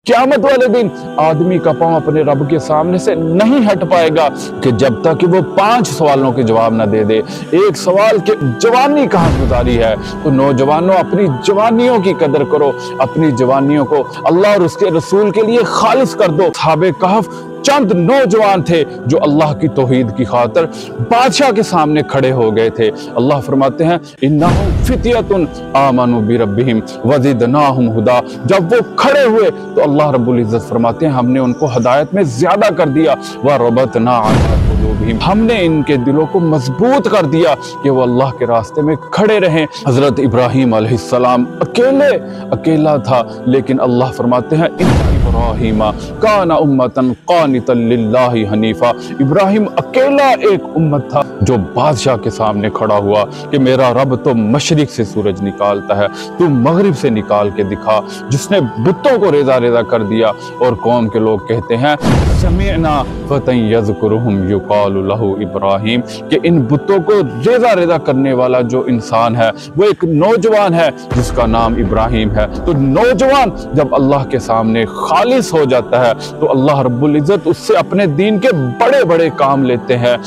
क़यामत वाले दिन आदमी का पांव अपने रब के सामने से नहीं हट पाएगा कि जब तक कि वो 5 सवालों के जवाब ना दे दे। एक सवाल के जवानी कहाँ गुजारी है। तो नौजवानों, अपनी जवानियों की कदर करो, अपनी जवानियों को अल्लाह और उसके रसूल के लिए खालिस कर दो। असहाबे कहफ चंद नौजवान थे जो अल्लाह की तौहीद की खातिर बादशाह के सामने खड़े हो गए थे। अल्लाह फरमाते हैं इन्नहुम फित्यतुन आमनु बिरब्बिहिम वज़िदनाहुम हुदा। जब वो खड़े हुए तो अल्लाह रब्बुल इज्जत फरमाते हैं हमने उनको हिदायत में ज्यादा कर दिया। व रबतना अला कुलूबिहिम, हमने इनके दिलों को मजबूत कर दिया कि वो अल्लाह के रास्ते में खड़े रहें। हजरत इब्राहीम अलैहिस्सलाम अकेला था, लेकिन अल्लाह फरमाते हैं इब्राहीम काना उम्मतन कानितन लिल्लाहि हनीफा। इब्राहिम अकेला एक उम्मत था जो बादशाह के सामने खड़ा हुआ कि मेरा रब तो मशरिक से सूरज निकालता है, तू मगरिब से निकाल के दिखा। जिसने बुतों को रेजा रेजा कर दिया। और कौम के लोग कहते हैं समिअना फतन यज़कुरुहुम युक़ालु लहू इब्राहिम, कि इन बुतों को रेजा रेजा करने वाला जो इंसान है वो एक नौजवान है जिसका नाम इब्राहिम है। तो नौजवान जब अल्लाह के सामने खालिस हो जाता है तो अल्लाह रब्बुल इज्जत उससे अपने दीन के बड़े बड़े काम लेते हैं।